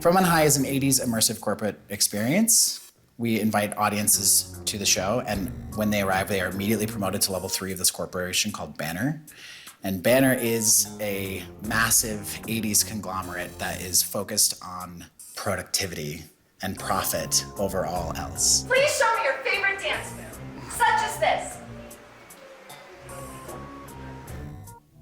From on High is an 80s immersive corporate experience. We invite audiences to the show, and when they arrive, they are immediately promoted to level 3 of this corporation called Banner. And Banner is a massive 80s conglomerate that is focused on productivity and profit over all else. Please show me your favorite dance move, such as this.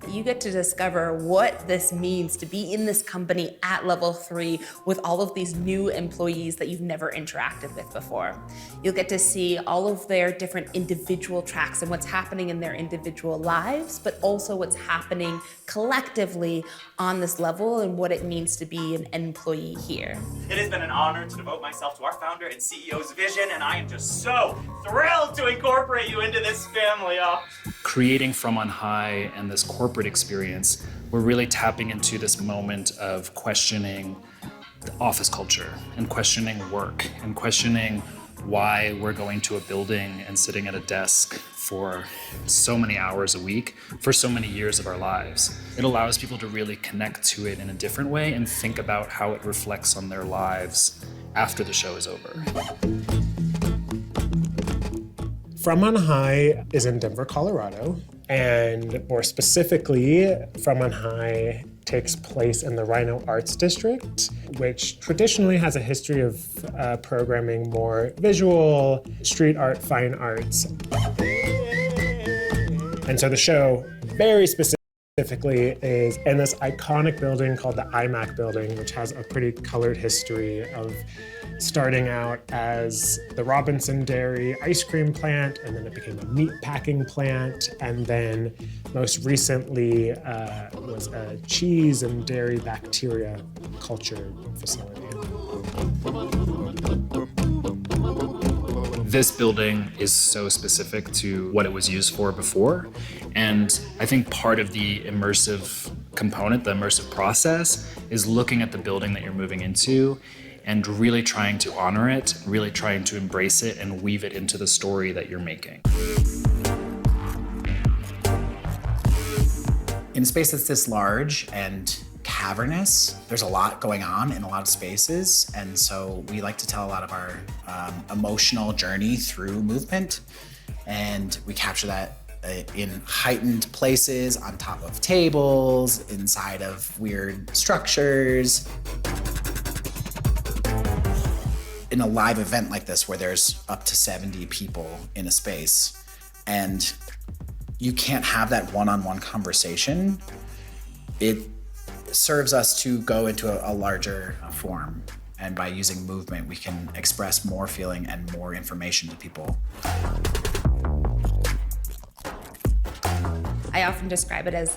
You get to discover what this means to be in this company at level 3 with all of these new employees that you've never interacted with before. You'll get to see all of their different individual tracks and what's happening in their individual lives, but also what's happening collectively on this level and what it means to be an employee here. It has been an honor to devote myself to our founder and CEO's vision, and I am just so thrilled to incorporate you into this family. Creating From on High and this corporate experience, we're really tapping into this moment of questioning the office culture and questioning work and questioning why we're going to a building and sitting at a desk for so many hours a week for so many years of our lives. It allows people to really connect to it in a different way and think about how it reflects on their lives after the show is over. From on High is in Denver, Colorado, and more specifically, From on High takes place in the Rhino Arts District, which traditionally has a history of programming more visual, street art, fine arts. And so the show, very specifically, is in this iconic building called the iMac building, which has a pretty colored history of starting out as the Robinson Dairy ice cream plant, and then it became a meat packing plant, and then most recently was a cheese and dairy bacteria culture facility. This building is so specific to what it was used for before, and I think part of the immersive component, the immersive process, is looking at the building that you're moving into and really trying to honor it, really trying to embrace it and weave it into the story that you're making. In a space that's this large and cavernous, there's a lot going on in a lot of spaces, and so we like to tell a lot of our emotional journey through movement, and we capture that in heightened places, on top of tables, inside of weird structures. In a live event like this where there's up to 70 people in a space and you can't have that one-on-one conversation, it serves us to go into a larger form. And by using movement, we can express more feeling and more information to people. I often describe it as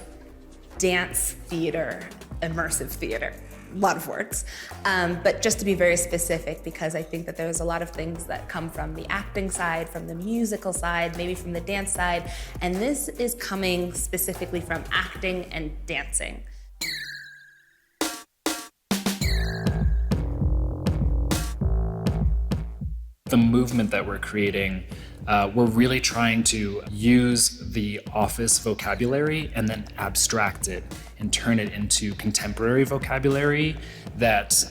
dance theater, immersive theater. A lot of words, but just to be very specific, because I think that there's a lot of things that come from the acting side, from the musical side, maybe from the dance side, and this is coming specifically from acting and dancing. The movement that we're creating, we're really trying to use the office vocabulary and then abstract it and turn it into contemporary vocabulary that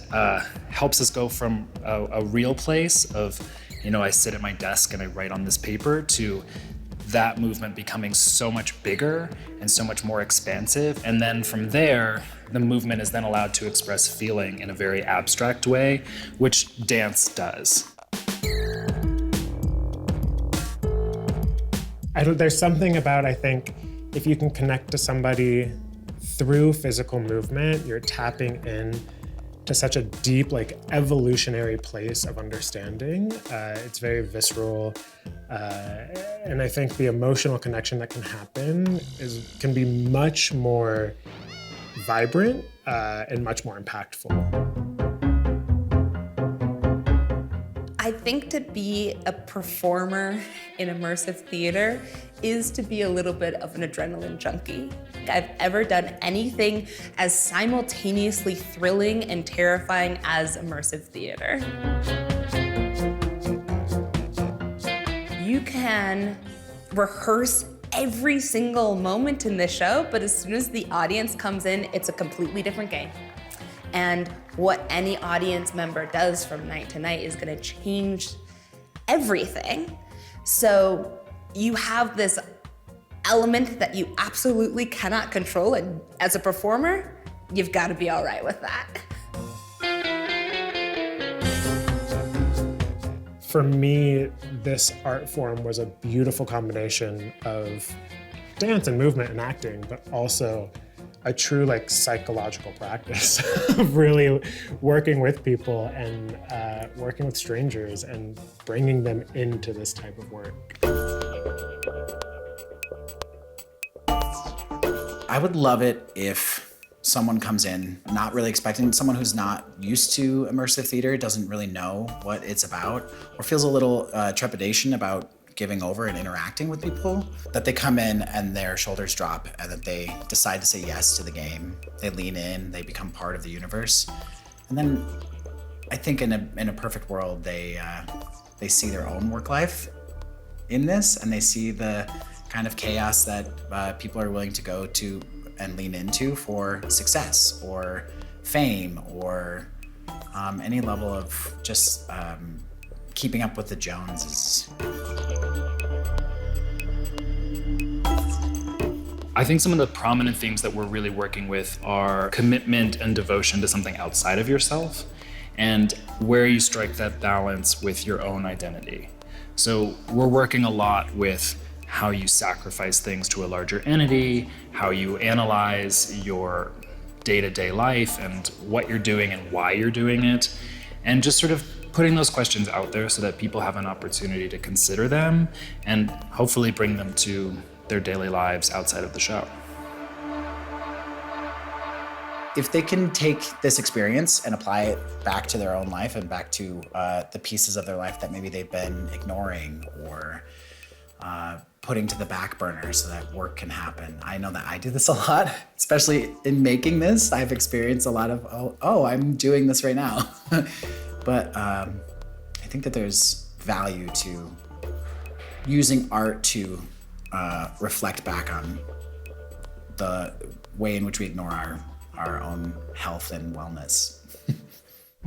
helps us go from a real place of, I sit at my desk and I write on this paper, to that movement becoming so much bigger and so much more expansive. And then from there, the movement is then allowed to express feeling in a very abstract way, which dance does. There's something about, I think, if you can connect to somebody through physical movement, you're tapping in to such a deep, evolutionary place of understanding. It's very visceral, and I think the emotional connection that can happen can be much more vibrant and much more impactful. I think to be a performer in immersive theater is to be a little bit of an adrenaline junkie. I've ever done anything as simultaneously thrilling and terrifying as immersive theater. You can rehearse every single moment in the show, but as soon as the audience comes in, it's a completely different game. And what any audience member does from night to night is gonna change everything. So you have this element that you absolutely cannot control, and as a performer, you've gotta be all right with that. For me, this art form was a beautiful combination of dance and movement and acting, but also a true like psychological practice of really working with people and working with strangers and bringing them into this type of work. I would love it if someone comes in not really expecting, someone who's not used to immersive theater, doesn't really know what it's about, or feels a little trepidation about giving over and interacting with people, that they come in and their shoulders drop and that they decide to say yes to the game. They lean in, they become part of the universe. And then I think in a perfect world, they see their own work life in this, and they see the kind of chaos that people are willing to go to and lean into for success or fame or any level of just keeping up with the Joneses. I think some of the prominent themes that we're really working with are commitment and devotion to something outside of yourself, and where you strike that balance with your own identity. So we're working a lot with how you sacrifice things to a larger entity, how you analyze your day-to-day life and what you're doing and why you're doing it, and just sort of putting those questions out there so that people have an opportunity to consider them and hopefully bring them to their daily lives outside of the show. If they can take this experience and apply it back to their own life and back to the pieces of their life that maybe they've been ignoring or putting to the back burner so that work can happen. I know that I do this a lot, especially in making this. I've experienced a lot of, oh, I'm doing this right now. But I think that there's value to using art to reflect back on the way in which we ignore our own health and wellness.